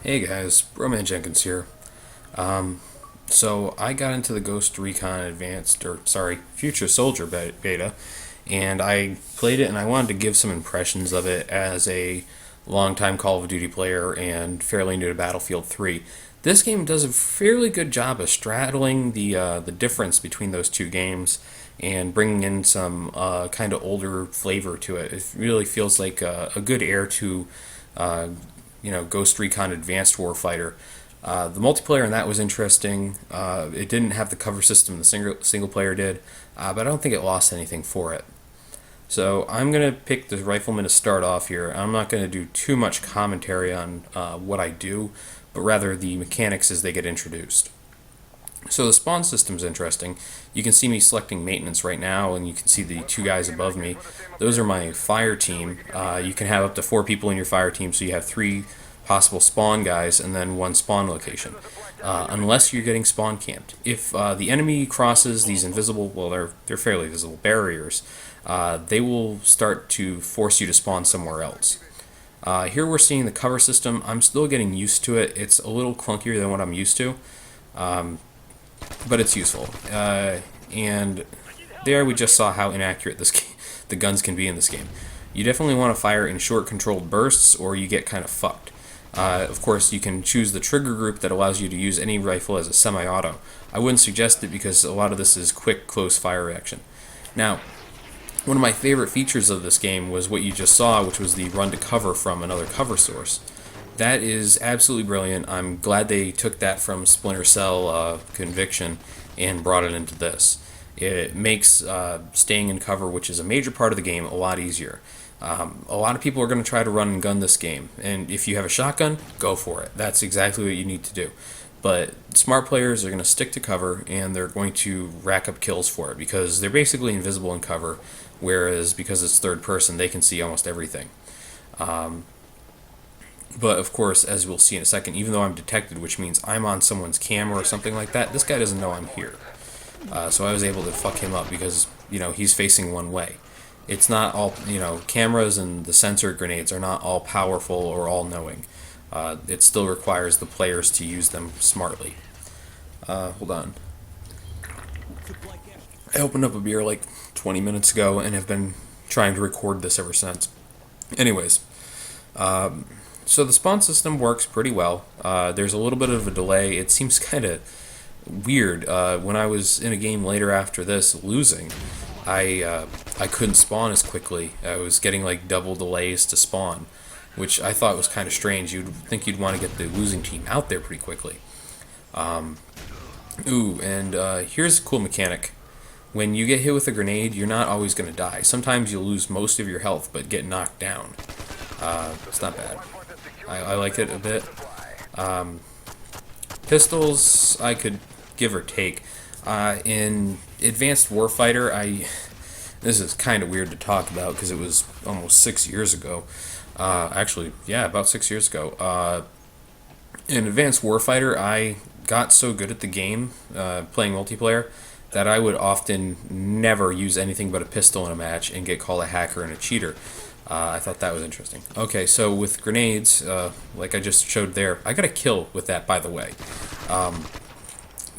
Hey guys, Roman Jenkins here. So I got into the Ghost Recon Advanced, or sorry, Future Soldier beta, and I played it and I wanted to give some impressions of it as a longtime Call of Duty player and fairly new to Battlefield 3. This game does a fairly good job of straddling the difference between those two games and bringing in some kind of older flavor to it. It really feels like a good heir to uh, Ghost Recon Advanced Warfighter. The multiplayer in that was interesting. It didn't have the cover system the single player did, but I don't think it lost anything for it. So I'm gonna pick the rifleman to start off here. I'm not gonna do too much commentary on what I do, but rather the mechanics as they get introduced. So the spawn system's interesting. You can see me selecting maintenance right now, and you can see the two guys above me. Those are my fire team. You can have up to 4 people in your fire team, so you have 3 possible spawn guys and then 1 spawn location. Unless you're getting spawn camped. If the enemy crosses these invisible, well, they're fairly visible barriers, they will start to force you to spawn somewhere else. Here we're seeing the cover system. I'm still getting used to it. It's a little clunkier than what I'm used to, but it's useful. And there we just saw how inaccurate the guns can be in this game. You definitely want to fire in short controlled bursts or you get kind of fucked. Of course, you can choose the trigger group that allows you to use any rifle as a semi-auto. I wouldn't suggest it because a lot of this is quick, close fire action. Now, one of my favorite features of this game was what you just saw, which was the run to cover from another cover source. That is absolutely brilliant. I'm glad they took that from Splinter Cell Conviction and brought it into this. It makes staying in cover, which is a major part of the game, a lot easier. A lot of people are going to try to run and gun this game, and if you have a shotgun, go for it. That's exactly what you need to do. But smart players are going to stick to cover, and they're going to rack up kills for it, because they're basically invisible in cover, whereas because it's third person, they can see almost everything. But of course, as we'll see in a second, even though I'm detected, which means I'm on someone's camera or something like that, this guy doesn't know I'm here. So I was able to fuck him up because, he's facing one way. It's not all, cameras and the sensor grenades are not all powerful or all knowing. It still requires the players to use them smartly. Hold on. I opened up a beer like 20 minutes ago and have been trying to record this ever since. Anyways, so the spawn system works pretty well. There's a little bit of a delay. It seems kind of weird. When I was in a game later after this, losing, I couldn't spawn as quickly. I was getting like double delays to spawn, which I thought was kind of strange. You'd think you'd want to get the losing team out there pretty quickly. Here's a cool mechanic. When you get hit with a grenade, you're not always going to die. Sometimes you'll lose most of your health, but get knocked down. It's not bad. I like it a bit. Pistols, I could give or take. In Advanced Warfighter, this is kind of weird to talk about because it was almost 6 years ago. Actually, yeah, about 6 years ago. In Advanced Warfighter, I got so good at the game, playing multiplayer, that I would often never use anything but a pistol in a match and get called a hacker and a cheater. I thought that was interesting. Okay, so with grenades, like I just showed there, I got a kill with that, by the way.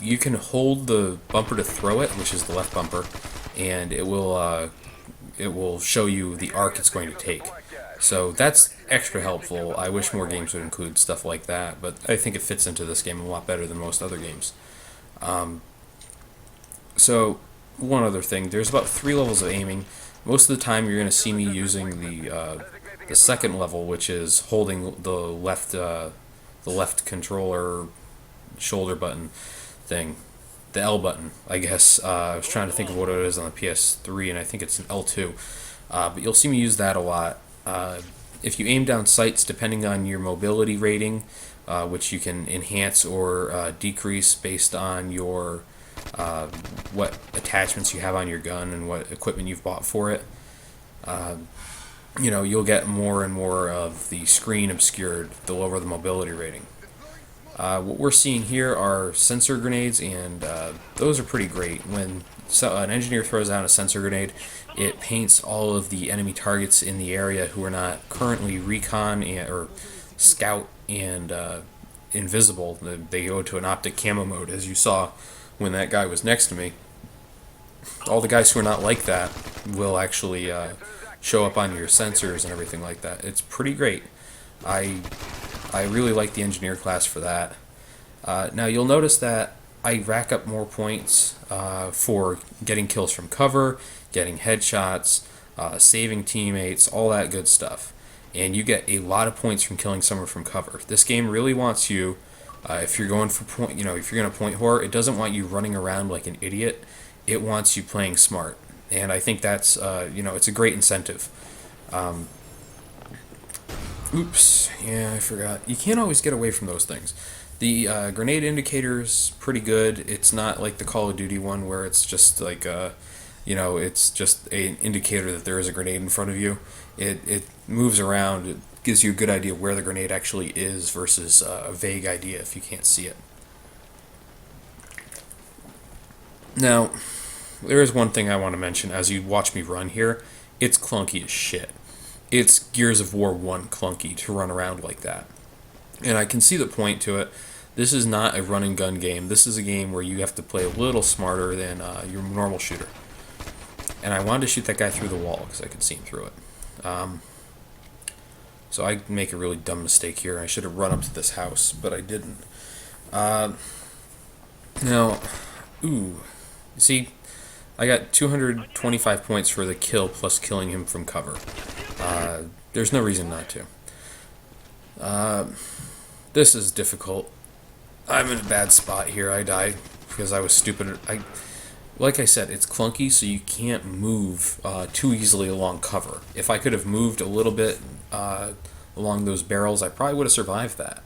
You can hold the bumper to throw it, which is the left bumper, and it will show you the arc it's going to take. So that's extra helpful. I wish more games would include stuff like that, but I think it fits into this game a lot better than most other games. So one other thing, there's about 3 levels of aiming. Most of the time, you're going to see me using the second level, which is holding the left controller shoulder button thing, the L button, I guess. I was trying to think of what it is on the PS3, and I think it's an L2. But you'll see me use that a lot. If you aim down sights, depending on your mobility rating, which you can enhance or decrease based on your what attachments you have on your gun and what equipment you've bought for it, you'll get more and more of the screen obscured the lower the mobility rating. What we're seeing here are sensor grenades, and those are pretty great. When an engineer throws down a sensor grenade, it paints all of the enemy targets in the area who are not currently recon or scout and invisible. They go to an optic camo mode, as you saw when that guy was next to me. All the guys who are not like that will actually show up on your sensors and everything like that. It's pretty great. I I really like the engineer class for that. Now you'll notice that I rack up more points for getting kills from cover, getting headshots, saving teammates, all that good stuff. And you get a lot of points from killing someone from cover. This game really wants you, if you're going for point, if you're going to point horror, it doesn't want you running around like an idiot. It wants you playing smart, and I think that's, it's a great incentive. Oops, yeah, I forgot. You can't always get away from those things. The grenade indicator's pretty good. It's not like the Call of Duty one where it's just like, it's just an indicator that there is a grenade in front of you. It moves around. It gives you a good idea where the grenade actually is versus a vague idea if you can't see it. Now, there is one thing I want to mention as you watch me run here. It's clunky as shit. It's Gears of War 1 clunky to run around like that. And I can see the point to it. This is not a run and gun game. This is a game where you have to play a little smarter than your normal shooter. And I wanted to shoot that guy through the wall because I could see him through it. So I make a really dumb mistake here. I should have run up to this house, but I didn't. Now, you see, I got 225 points for the kill plus killing him from cover. There's no reason not to. This is difficult. I'm in a bad spot here. I died because I was stupid. Like I said, it's clunky, so you can't move too easily along cover. If I could have moved a little bit along those barrels, I probably would have survived that.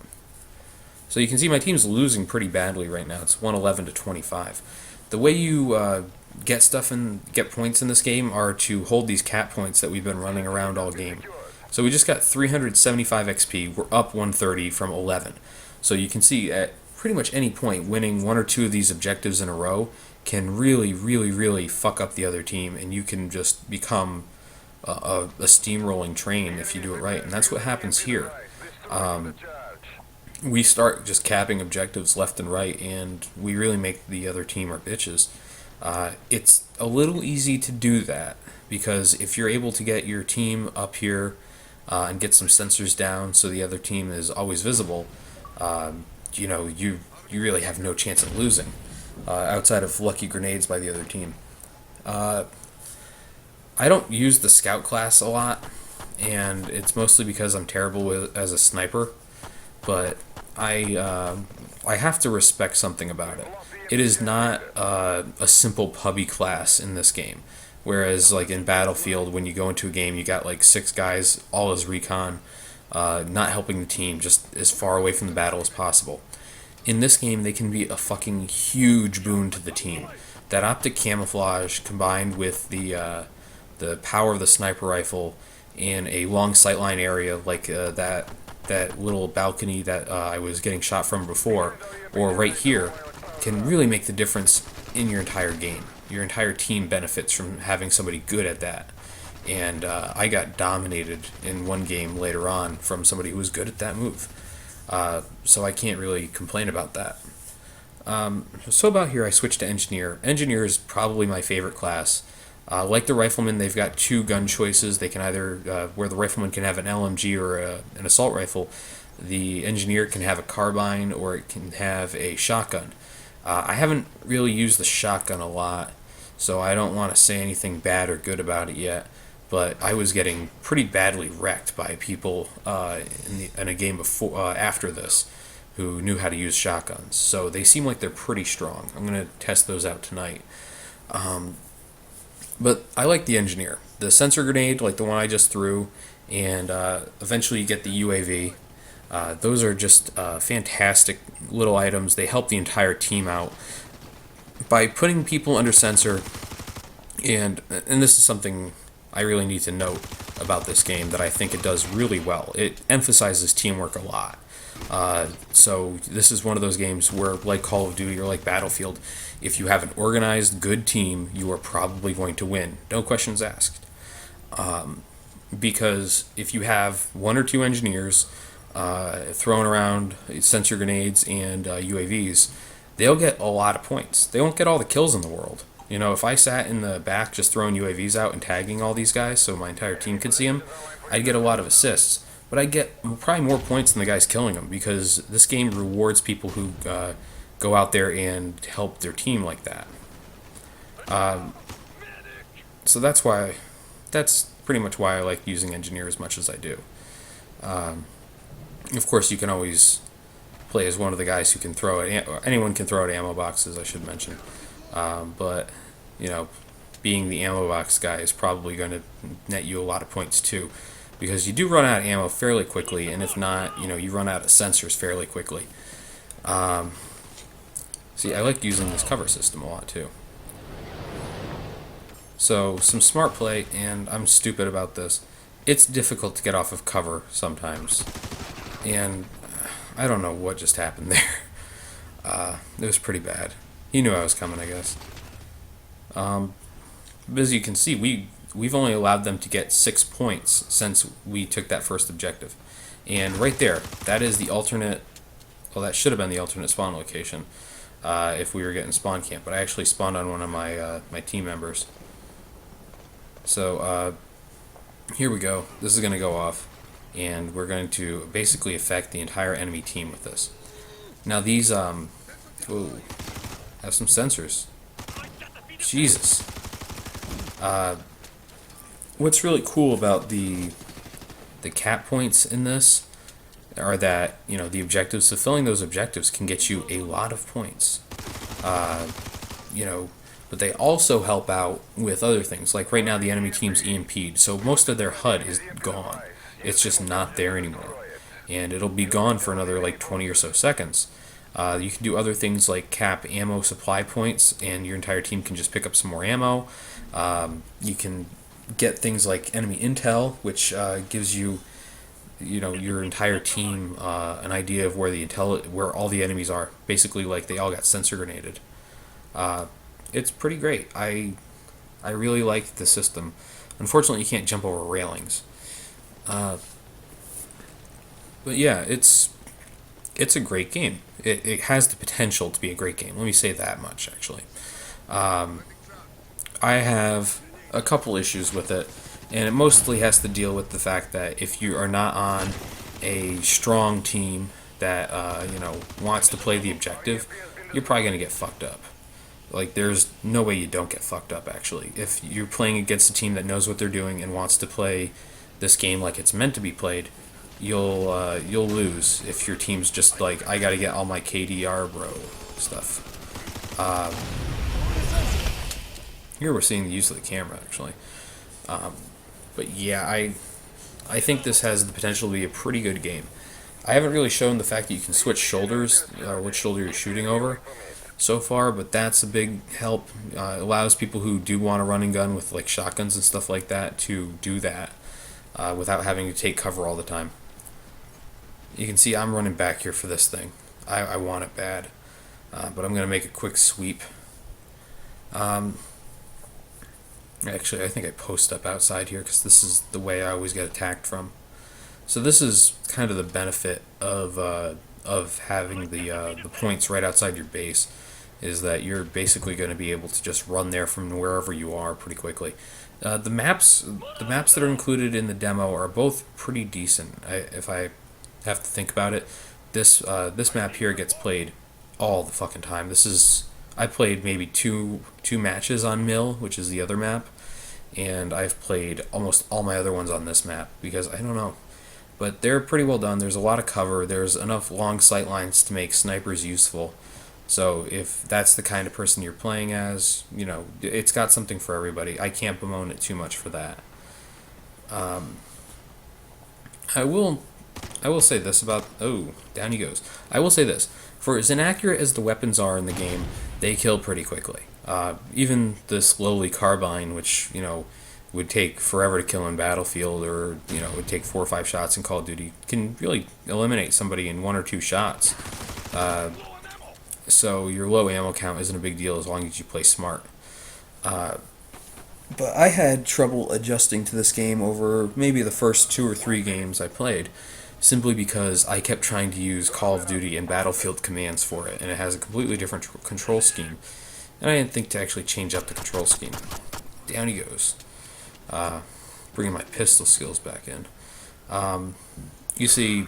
So you can see my team's losing pretty badly right now. It's 111 to 25. The way you get stuff and get points in this game are to hold these cap points that we've been running around all game. So we just got 375 XP. We're up 130 from 11. So you can see at pretty much any point, winning one or two of these objectives in a row can really, really, really fuck up the other team, and you can just become a steamrolling train if you do it right. And that's what happens here. We start just capping objectives left and right, and we really make the other team our bitches. It's a little easy to do that, because if you're able to get your team up here and get some sensors down so the other team is always visible, you really have no chance of losing, outside of lucky grenades by the other team. I don't use the scout class a lot, and it's mostly because I'm terrible as a sniper, but I have to respect something about it. It is not a simple pubby class in this game. Whereas, like in Battlefield, when you go into a game, you got like 6 guys, all as recon, not helping the team, just as far away from the battle as possible. In this game, they can be a fucking huge boon to the team. That optic camouflage combined with the power of the sniper rifle in a long sightline area like that little balcony that I was getting shot from before, or right here, can really make the difference in your entire game. Your entire team benefits from having somebody good at that. And I got dominated in one game later on from somebody who was good at that move. So I can't really complain about that. So about here I switched to Engineer. Engineer is probably my favorite class. Like the Rifleman, they've got 2 gun choices. They can either, where the Rifleman can have an LMG or an assault rifle, the Engineer can have a carbine or it can have a shotgun. I haven't really used the shotgun a lot, so I don't want to say anything bad or good about it yet, but I was getting pretty badly wrecked by people in a game before, after this, who knew how to use shotguns. So they seem like they're pretty strong. I'm going to test those out tonight. But I like the Engineer. The sensor grenade, like the one I just threw, and eventually you get the UAV. Those are just fantastic little items. They help the entire team out by putting people under sensor, and this is something I really need to note about this game that I think it does really well. It emphasizes teamwork a lot. So this is one of those games where, like Call of Duty or like Battlefield, if you have an organized, good team, you are probably going to win. No questions asked. Because if you have 1 or 2 engineers, throwing around sensor grenades and UAVs, they'll get a lot of points. They won't get all the kills in the world. You know, if I sat in the back just throwing UAVs out and tagging all these guys so my entire team could see them, I'd get a lot of assists. But I get probably more points than the guys killing them because this game rewards people who go out there and help their team like that. So that's pretty much why I like using engineer as much as I do. Of course, you can always play as one of the guys who can throw it. Anyone can throw out ammo boxes, I should mention. But you know, being the ammo box guy is probably going to net you a lot of points too, because you do run out of ammo fairly quickly, and if not, you know, you run out of sensors fairly quickly. See, I like using this cover system a lot too. So, some smart play, and I'm stupid about this. It's difficult to get off of cover sometimes, and I don't know what just happened there. It was pretty bad. He knew I was coming, I guess. But as you can see, we've only allowed them to get 6 points since we took that first objective. And right there, that is the alternate. Well, that should have been the alternate spawn location if we were getting spawn camp. But I actually spawned on one of my team members. So here we go. This is going to go off, and we're going to basically affect the entire enemy team with this. Now these have some sensors. Jesus. What's really cool about the cap points in this are that, you know, the objectives, fulfilling those objectives can get you a lot of points. You know, but they also help out with other things. Like right now, the enemy team's EMP'd, so most of their HUD is gone. It's just not there anymore, and it'll be gone for another like 20 or so seconds. You can do other things like cap ammo supply points, and your entire team can just pick up some more ammo. You can get things like enemy intel, which gives you, you know, your entire team an idea of where all the enemies are. Basically, like they all got sensor grenaded. It's pretty great. I really like the system. Unfortunately, you can't jump over railings. But yeah, it's a great game. It has the potential to be a great game. Let me say that much, actually. I have a couple issues with it, and it mostly has to deal with the fact that if you are not on a strong team that you know, wants to play the objective, you're probably going to get fucked up. Like, there's no way you don't get fucked up, actually. If you're playing against a team that knows what they're doing and wants to play this game like it's meant to be played, you'll lose if your team's just like, I gotta get all my KDR, bro, stuff. Here we're seeing the use of the camera, actually. But yeah, I think this has the potential to be a pretty good game. I haven't really shown the fact that you can switch shoulders, or which shoulder you're shooting over so far, but that's a big help. It allows people who do want to run and gun with like shotguns and stuff like that to do that without having to take cover all the time. You can see I'm running back here for this thing. I want it bad, but I'm going to make a quick sweep. Actually, I think I post up outside here because this is the way I always get attacked from. So this is kind of the benefit of having the points right outside your base, is that you're basically going to be able to just run there from wherever you are pretty quickly. The maps that are included in the demo are both pretty decent. If I have to think about it, this map here gets played all the fucking time. I played maybe two matches on Mill, which is the other map, and I've played almost all my other ones on this map because I don't know. But they're pretty well done. There's a lot of cover. There's enough long sight lines to make snipers useful. So if that's the kind of person you're playing as, you know, it's got something for everybody. I can't bemoan it too much for that. I will say this about... Oh, down he goes. I will say this. For as inaccurate as the weapons are in the game, they kill pretty quickly. Even this lowly carbine, which, you know, would take forever to kill in Battlefield, or, you know, would take 4 or 5 shots in Call of Duty, can really eliminate somebody in 1 or 2 shots. So your low ammo count isn't a big deal as long as you play smart. But I had trouble adjusting to this game over maybe the first 2 or 3 games I played, simply because I kept trying to use Call of Duty and Battlefield commands for it, and it has a completely different control scheme. And I didn't think to actually change up the control scheme. Down he goes. Bringing my pistol skills back in. You see,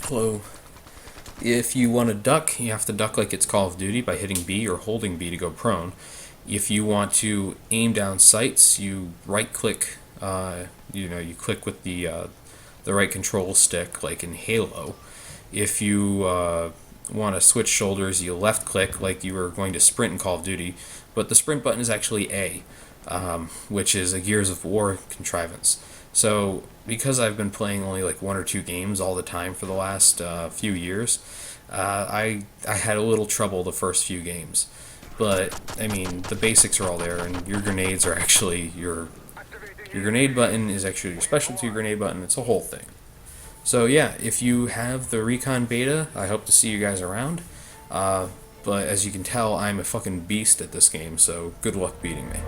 hello. If you want to duck, you have to duck like it's Call of Duty by hitting B or holding B to go prone. If you want to aim down sights, you right click. You click with the right control stick, like in Halo. If you want to switch shoulders, you left click like you were going to sprint in Call of Duty, but the sprint button is actually A, which is a Gears of War contrivance. So because I've been playing only like 1 or 2 games all the time for the last few years, I had a little trouble the first few games. But I mean, the basics are all there, and your grenades are actually your grenade button is actually your specialty grenade button. It's a whole thing. So yeah, if you have the Recon beta, I hope to see you guys around. But as you can tell, I'm a fucking beast at this game, so good luck beating me.